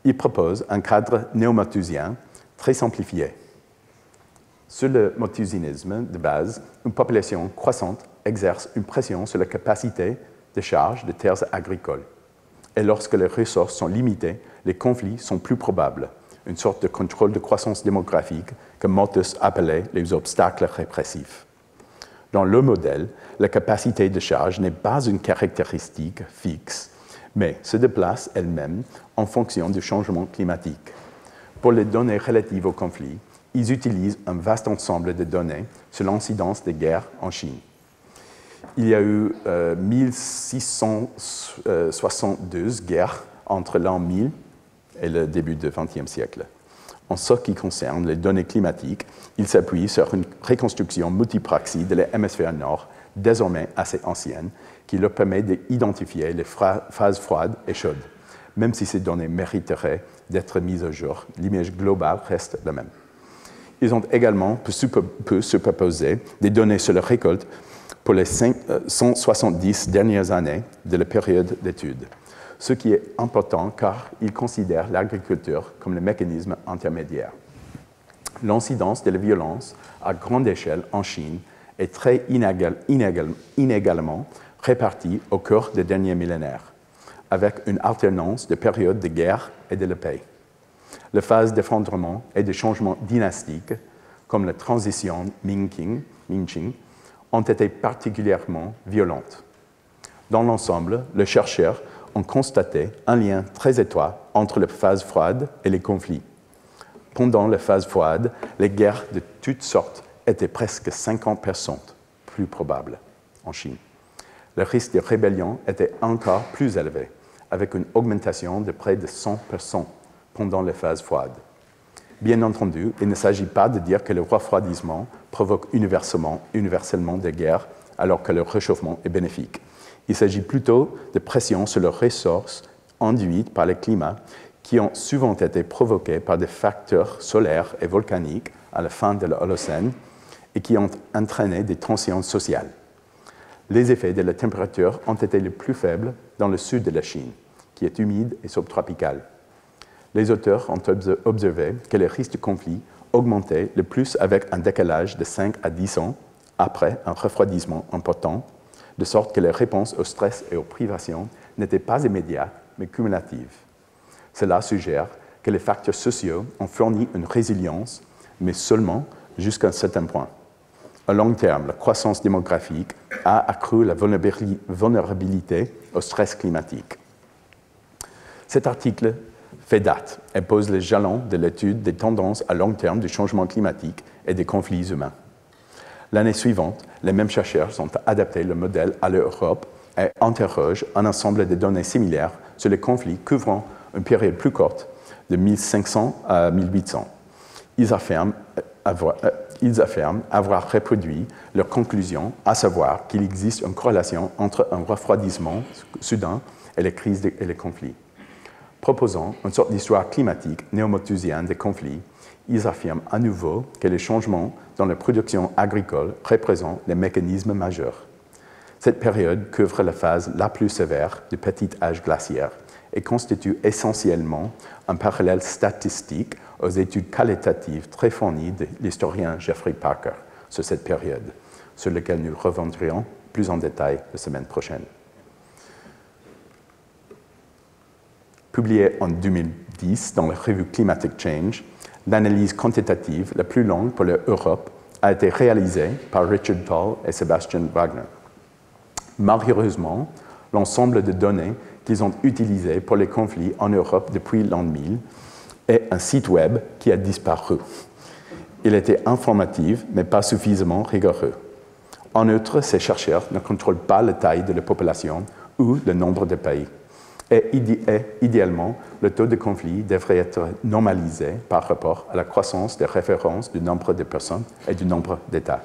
Ils proposent un cadre néo-malthusien très simplifié. Sur le malthusianisme de base, une population croissante exerce une pression sur la capacité de charge des terres agricoles. Et lorsque les ressources sont limitées, les conflits sont plus probables, une sorte de contrôle de croissance démographique que Malthus appelait les obstacles répressifs. Dans le modèle, la capacité de charge n'est pas une caractéristique fixe, mais se déplace elle-même en fonction du changement climatique. Pour les données relatives aux conflits, ils utilisent un vaste ensemble de données sur l'incidence des guerres en Chine. Il y a eu 1672 guerres entre l'an 1000 et le début du XXe siècle. En ce qui concerne les données climatiques, il s'appuie sur une reconstruction multipraxie de l'hémisphère nord, désormais assez ancienne, qui leur permet d'identifier les phases froides et chaudes. Même si ces données mériteraient d'être mises au jour, l'image globale reste la même. Ils ont également pu superposer des données sur la récolte pour les 170 dernières années de la période d'étude, ce qui est important car ils considèrent l'agriculture comme le mécanisme intermédiaire. L'incidence de la violence à grande échelle en Chine est très inégalement répartie au cours des derniers millénaires, avec une alternance de périodes de guerre et de la paix. Les phases d'effondrement et de changement dynastique, comme la transition Ming-Qing, ont été particulièrement violentes. Dans l'ensemble, les chercheurs ont constaté un lien très étroit entre les phases froides et les conflits. Pendant les phases froides, les guerres de toutes sortes étaient presque 50% plus probables en Chine. Le risque de rébellion était encore plus élevé, avec une augmentation de près de 100% pendant les phases froides. Bien entendu, il ne s'agit pas de dire que le refroidissement provoque universellement des guerres, alors que le réchauffement est bénéfique. Il s'agit plutôt de pressions sur les ressources induites par le climat qui ont souvent été provoquées par des facteurs solaires et volcaniques à la fin de l'Holocène et qui ont entraîné des tensions sociales. Les effets de la température ont été les plus faibles dans le sud de la Chine, qui est humide et subtropical. Les auteurs ont observé que les risques de conflit augmentaient le plus avec un décalage de 5 à 10 ans après un refroidissement important, de sorte que les réponses au stress et aux privations n'étaient pas immédiates, mais cumulatives. Cela suggère que les facteurs sociaux ont fourni une résilience, mais seulement jusqu'à un certain point. À long terme, la croissance démographique a accru la vulnérabilité au stress climatique. Cet article fait date et pose les jalons de l'étude des tendances à long terme du changement climatique et des conflits humains. L'année suivante, les mêmes chercheurs ont adapté le modèle à l'Europe et interrogent un ensemble de données similaires sur les conflits couvrant une période plus courte, de 1500 à 1800. Ils affirment avoir reproduit leurs conclusions, à savoir qu'il existe une corrélation entre un refroidissement soudain et les crises et les conflits. Proposant une sorte d'histoire climatique néo-malthusienne des conflits, ils affirment à nouveau que les changements dans la production agricole représentent les mécanismes majeurs. Cette période couvre la phase la plus sévère du petit âge glaciaire et constitue essentiellement un parallèle statistique aux études qualitatives très fournies de l'historien Jeffrey Parker sur cette période, sur lequel nous reviendrons plus en détail la semaine prochaine. Publié en 2010 dans la revue Climatic Change, l'analyse quantitative la plus longue pour l'Europe a été réalisé par Richard Tol et Sebastian Wagner. Malheureusement, l'ensemble de données qu'ils ont utilisées pour les conflits en Europe depuis l'an 1000 est un site web qui a disparu. Il était informatif, mais pas suffisamment rigoureux. En outre, ces chercheurs ne contrôlent pas la taille de la population ou le nombre de pays. Et idéalement, le taux de conflit devrait être normalisé par rapport à la croissance des références du nombre de personnes et du nombre d'États.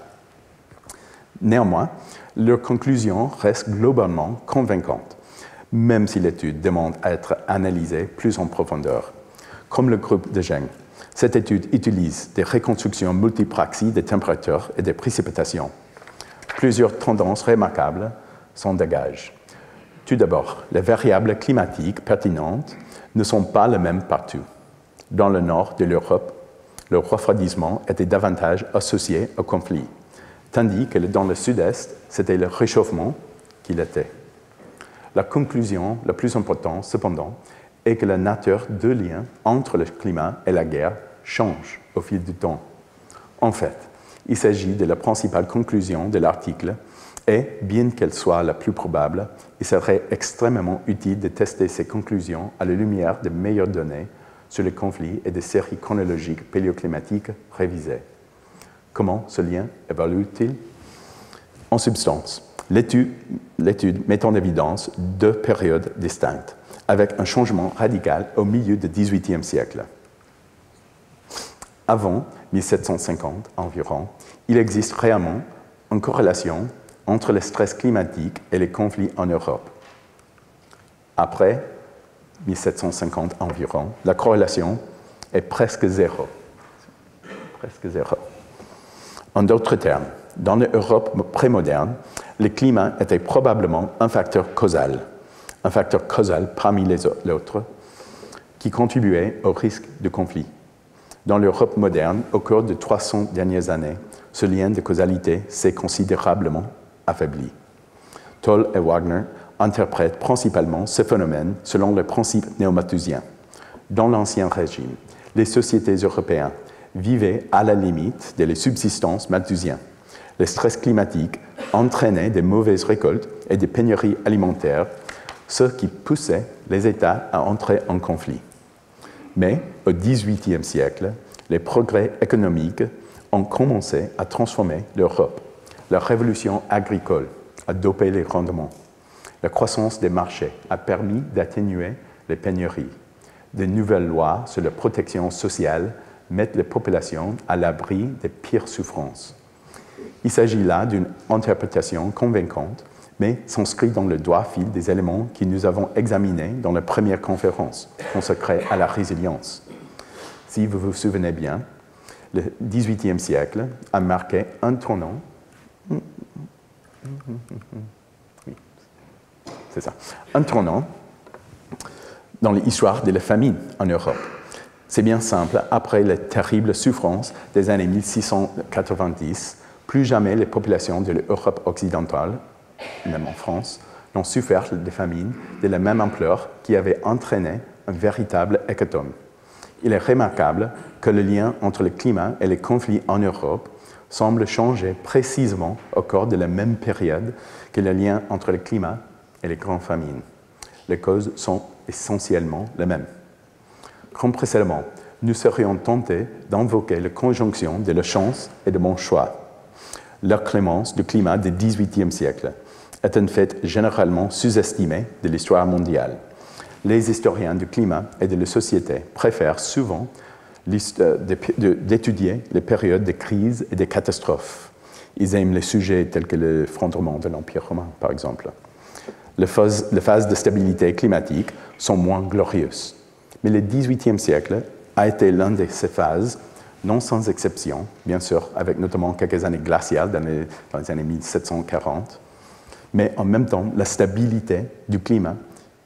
Néanmoins, leurs conclusions restent globalement convaincantes, même si l'étude demande à être analysée plus en profondeur. Comme le groupe de Zheng, cette étude utilise des reconstructions multipraxies des températures et des précipitations. Plusieurs tendances remarquables s'en dégagent. Tout d'abord, les variables climatiques pertinentes ne sont pas les mêmes partout. Dans le nord de l'Europe, le refroidissement était davantage associé au conflit, tandis que dans le sud-est, c'était le réchauffement qui l'était. La conclusion la plus importante, cependant, est que la nature de lien entre le climat et la guerre change au fil du temps. En fait, il s'agit de la principale conclusion de l'article et, bien qu'elle soit la plus probable, il serait extrêmement utile de tester ces conclusions à la lumière de meilleures données sur les conflits et des séries chronologiques paléoclimatiques révisées. Comment ce lien évolue-t-il? En substance, l'étude met en évidence deux périodes distinctes, avec un changement radical au milieu du XVIIIe siècle. Avant 1750 environ, il existe réellement une corrélation entre le stress climatique et les conflits en Europe. Après 1750 environ, la corrélation est presque zéro. Presque zéro. En d'autres termes, dans l'Europe prémoderne, le climat était probablement un facteur causal parmi les autres, qui contribuait au risque de conflit. Dans l'Europe moderne, au cours des 300 dernières années, ce lien de causalité s'est considérablement affaibli. Tol et Wagner interprètent principalement ce phénomène selon le principe néo-malthusien. Dans l'Ancien Régime, les sociétés européennes vivaient à la limite de la subsistance malthusienne. Le stress climatique entraînait de mauvaises récoltes et des pénuries alimentaires, ce qui poussait les États à entrer en conflit. Mais au XVIIIe siècle, les progrès économiques ont commencé à transformer l'Europe. La révolution agricole a dopé les rendements. La croissance des marchés a permis d'atténuer les pénuries. De nouvelles lois sur la protection sociale mettent les populations à l'abri des pires souffrances. Il s'agit là d'une interprétation convaincante, mais s'inscrit dans le droit fil des éléments que nous avons examinés dans la première conférence consacrée à la résilience. Si vous vous souvenez bien, le XVIIIe siècle a marqué un tournant. Oui, c'est ça. Un tournant dans l'histoire de la famine en Europe. C'est bien simple, après les terribles souffrances des années 1690, plus jamais les populations de l'Europe occidentale, même en France, n'ont souffert de famines de la même ampleur qui avait entraîné un véritable hécatombe. Il est remarquable que le lien entre le climat et les conflits en Europe semble changer précisément au cours de la même période que le lien entre le climat et les grandes famines. Les causes sont essentiellement les mêmes. Comme précédemment, nous serions tentés d'invoquer la conjonction de la chance et de mon choix. La clémence du climat du XVIIIe siècle est un fait généralement sous-estimé de l'histoire mondiale. Les historiens du climat et de la société préfèrent souvent d'étudier les périodes de crise et de catastrophes. Ils aiment les sujets tels que l'effondrement de l'Empire romain, par exemple. Les phases de stabilité climatique sont moins glorieuses. Mais le XVIIIe siècle a été l'une de ces phases, non sans exception, bien sûr, avec notamment quelques années glaciales dans les années 1740, mais en même temps, la stabilité du climat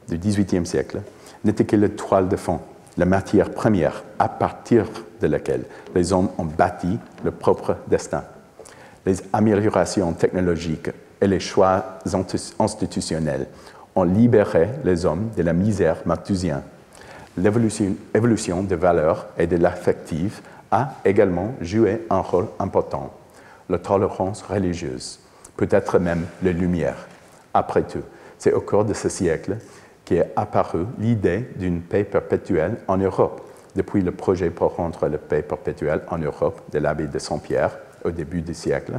du XVIIIe siècle n'était que la toile de fond, la matière première à partir de laquelle les hommes ont bâti leur propre destin. Les améliorations technologiques et les choix institutionnels ont libéré les hommes de la misère malthusienne. L'évolution des valeurs et de l'affectif a également joué un rôle important. la tolérance religieuse, peut-être même les Lumières. Après tout, c'est au cours de ce siècle qu'est apparue l'idée d'une paix perpétuelle en Europe, depuis le projet pour rendre la paix perpétuelle en Europe de l'abbé de Saint-Pierre au début du siècle,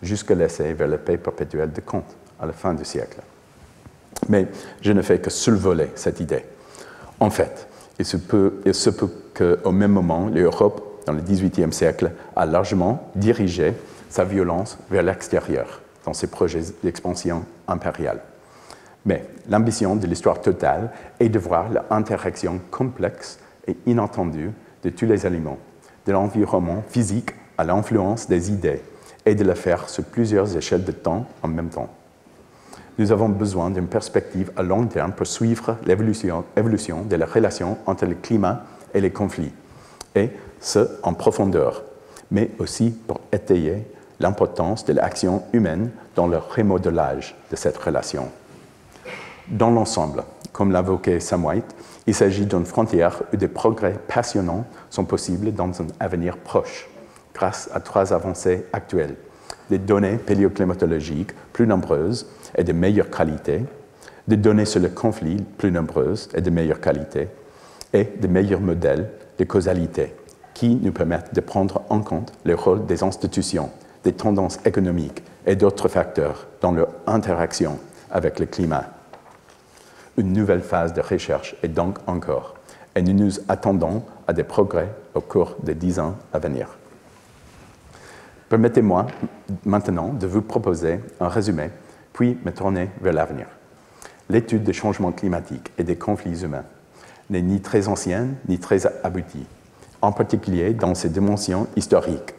jusqu'à l'essai vers la paix perpétuelle de Kant à la fin du siècle. Mais je ne fais que survoler cette idée. En fait, il se peut qu'au même moment, l'Europe, dans le XVIIIe siècle, a largement dirigé sa violence vers l'extérieur dans ses projets d'expansion impériale. Mais l'ambition de l'histoire totale est de voir l'interaction complexe et inattendue de tous les éléments, de l'environnement physique à l'influence des idées, et de le faire sur plusieurs échelles de temps en même temps. Nous avons besoin d'une perspective à long terme pour suivre l'évolution de la relation entre le climat et les conflits, et ce, en profondeur, mais aussi pour étayer l'importance de l'action humaine dans le remodelage de cette relation. Dans l'ensemble, comme l'évoquait Sam White, il s'agit d'une frontière où des progrès passionnants sont possibles dans un avenir proche, grâce à trois avancées actuelles: des données paléoclimatologiques plus nombreuses et de meilleure qualité, des données sur le conflit plus nombreuses et de meilleure qualité, et de meilleurs modèles de causalité qui nous permettent de prendre en compte le rôle des institutions, des tendances économiques et d'autres facteurs dans leur interaction avec le climat. Une nouvelle phase de recherche est donc encore, et nous nous attendons à des progrès au cours des 10 ans à venir. Permettez-moi maintenant de vous proposer un résumé, puis me tourner vers l'avenir. L'étude des changements climatiques et des conflits humains n'est ni très ancienne ni très aboutie, en particulier dans ses dimensions historiques.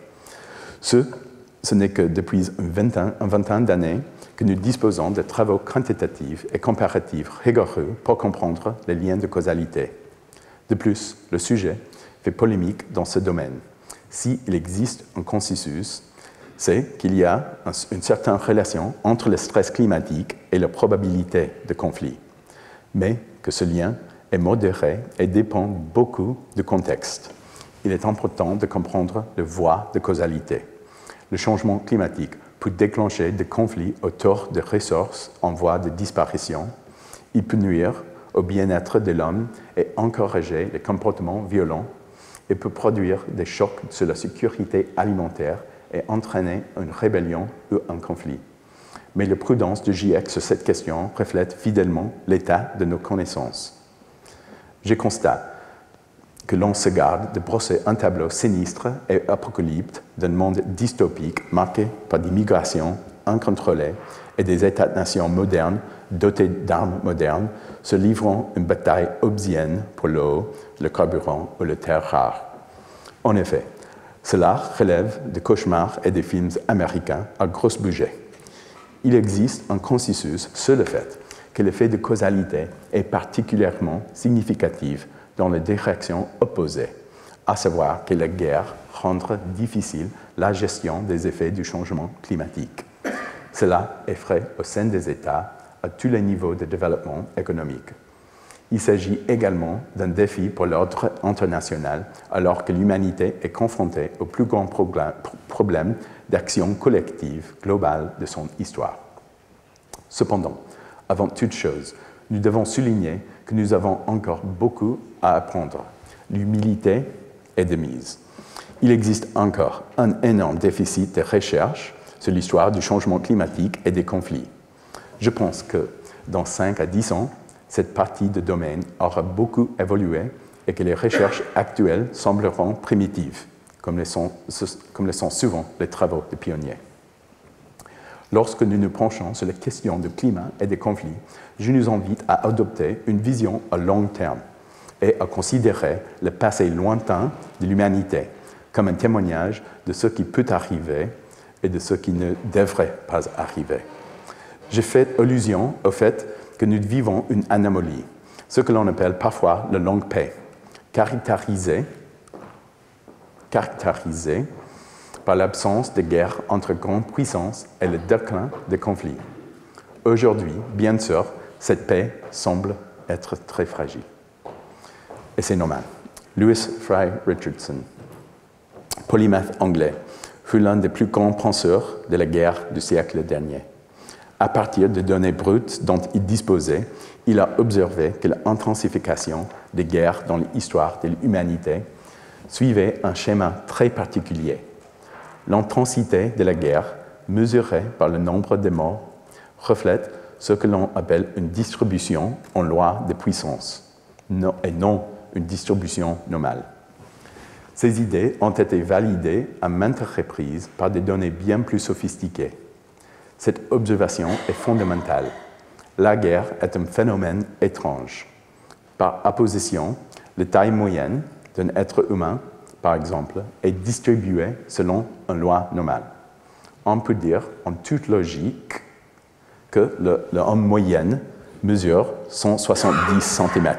Ce n'est que depuis une vingtaine d'années que nous disposons de travaux quantitatifs et comparatifs rigoureux pour comprendre les liens de causalité. De plus, le sujet fait polémique dans ce domaine. S'il existe un consensus, c'est qu'il y a une certaine relation entre le stress climatique et la probabilité de conflit, mais que ce lien est modéré et dépend beaucoup du contexte. Il est important de comprendre les voies de causalité. Le changement climatique peut déclencher des conflits autour de ressources en voie de disparition. Il peut nuire au bien-être de l'homme et encourager les comportements violents et peut produire des chocs sur la sécurité alimentaire et entraîner une rébellion ou un conflit. Mais la prudence du GIEC sur cette question reflète fidèlement l'état de nos connaissances. Je constate que l'on se garde de brosser un tableau sinistre et apocalyptique d'un monde dystopique marqué par des migrations incontrôlées et des États-nations modernes dotés d'armes modernes se livrant une bataille hobbesienne pour l'eau, le carburant ou les terres rares. En effet, cela relève des cauchemars et des films américains à gros budget. Il existe un consensus sur le fait que l'effet de causalité est particulièrement significatif dans la direction opposée, à savoir que la guerre rend difficile la gestion des effets du changement climatique. Cela effraie au sein des États à tous les niveaux de développement économique. Il s'agit également d'un défi pour l'ordre international, alors que l'humanité est confrontée au plus grand problème d'action collective globale de son histoire. Cependant, avant toute chose, nous devons souligner que nous avons encore beaucoup à apprendre. L'humilité est de mise. Il existe encore un énorme déficit de recherche sur l'histoire du changement climatique et des conflits. Je pense que dans 5 à 10 ans, cette partie du domaine aura beaucoup évolué et que les recherches actuelles sembleront primitives, comme le sont souvent les travaux des pionniers. Lorsque nous nous penchons sur les questions du climat et des conflits, je nous invite à adopter une vision à long terme et à considérer le passé lointain de l'humanité comme un témoignage de ce qui peut arriver et de ce qui ne devrait pas arriver. J'ai fait allusion au fait que nous vivons une anomalie, ce que l'on appelle parfois la longue paix, caractérisée par l'absence de guerre entre grandes puissances et le déclin des conflits. Aujourd'hui, bien sûr, cette paix semble être très fragile. Et c'est normal. Lewis Fry Richardson, polymathe anglais, fut l'un des plus grands penseurs de la guerre du siècle dernier. À partir de données brutes dont il disposait, il a observé que l'intensification des guerres dans l'histoire de l'humanité suivait un schéma très particulier. L'intensité de la guerre, mesurée par le nombre de morts, reflète ce que l'on appelle une distribution en loi de puissance, et non une distribution normale. Ces idées ont été validées à maintes reprises par des données bien plus sophistiquées. Cette observation est fondamentale. La guerre est un phénomène étrange. Par opposition, la taille moyenne d'un être humain, par exemple, est distribuée selon une loi normale. On peut dire, en toute logique, que l'homme moyenne mesure 170 cm.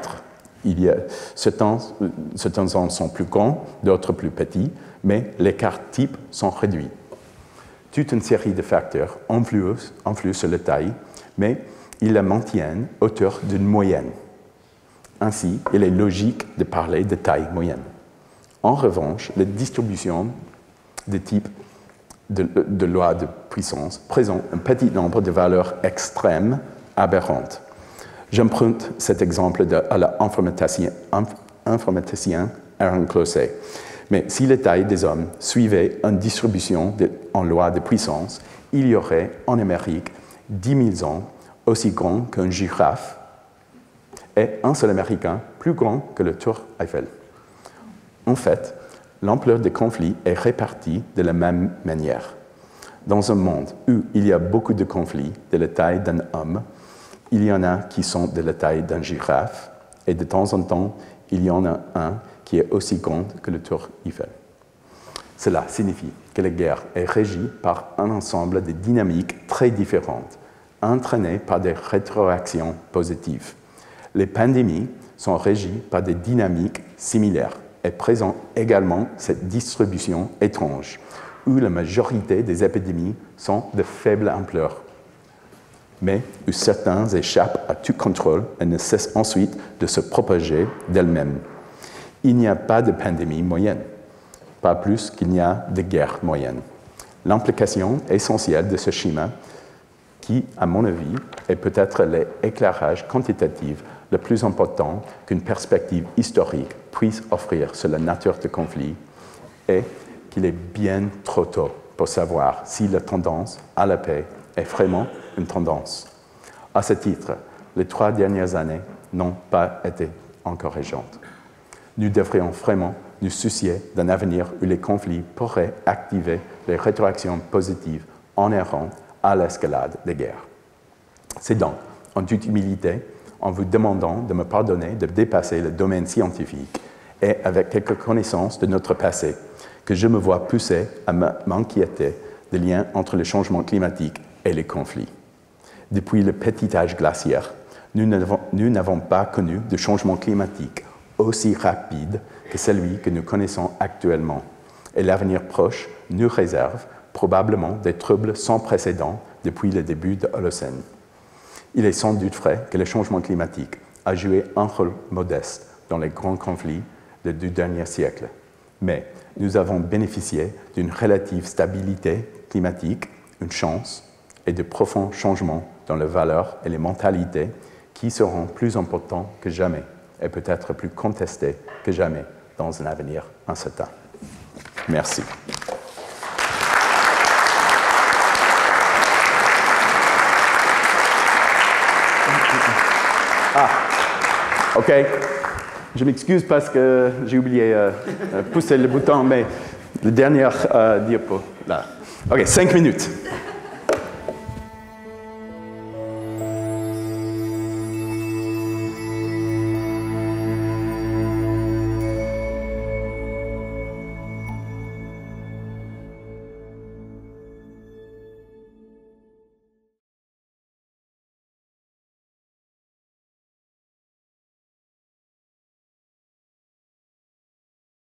Certains hommes sont plus grands, d'autres plus petits, mais les écarts types sont réduits. Toute une série de facteurs influent sur la taille, mais ils la maintiennent autour d'une moyenne. Ainsi, il est logique de parler de taille moyenne. En revanche, la distribution des types de lois de puissance présente un petit nombre de valeurs extrêmes aberrantes. J'emprunte cet exemple à l'informaticien Aaron Closey. Mais si la taille des hommes suivait une distribution en loi de puissance, il y aurait en Amérique 10 000 hommes aussi grands qu'une girafe et un seul Américain plus grand que le Tour Eiffel. En fait, l'ampleur des conflits est répartie de la même manière. Dans un monde où il y a beaucoup de conflits de la taille d'un homme, il y en a qui sont de la taille d'une girafe et de temps en temps, il y en a un qui est aussi grand que le Tour Eiffel. Cela signifie que la guerre est régie par un ensemble de dynamiques très différentes, entraînées par des rétroactions positives. Les pandémies sont régies par des dynamiques similaires et présentent également cette distribution étrange, où la majorité des épidémies sont de faible ampleur, mais où certains échappent à tout contrôle et ne cessent ensuite de se propager d'elles-mêmes. Il n'y a pas de pandémie moyenne, pas plus qu'il n'y a de guerre moyenne. L'implication essentielle de ce schéma, qui, à mon avis, est peut-être l'éclairage quantitatif le plus important qu'une perspective historique puisse offrir sur la nature du conflit, est qu'il est bien trop tôt pour savoir si la tendance à la paix est vraiment une tendance. À ce titre, les 3 dernières années n'ont pas été encourageantes. Nous devrions vraiment nous soucier d'un avenir où les conflits pourraient activer les rétroactions positives inhérentes à l'escalade des guerres. C'est donc, en toute humilité, en vous demandant de me pardonner de dépasser le domaine scientifique et avec quelques connaissances de notre passé, que je me vois poussé à m'inquiéter des liens entre le changement climatique et les conflits. Depuis le petit âge glaciaire, nous n'avons pas connu de changement climatique aussi rapide que celui que nous connaissons actuellement. Et l'avenir proche nous réserve probablement des troubles sans précédent depuis le début de l'Holocène. Il est sans doute vrai que le changement climatique a joué un rôle modeste dans les grands conflits des 2 derniers siècles. Mais nous avons bénéficié d'une relative stabilité climatique, une chance et de profonds changements dans les valeurs et les mentalités qui seront plus importants que jamais et peut-être plus contestés que jamais dans un avenir incertain. Merci. OK. Je m'excuse parce que j'ai oublié de pousser le bouton, mais le dernier diapo, là. OK, 5 minutes.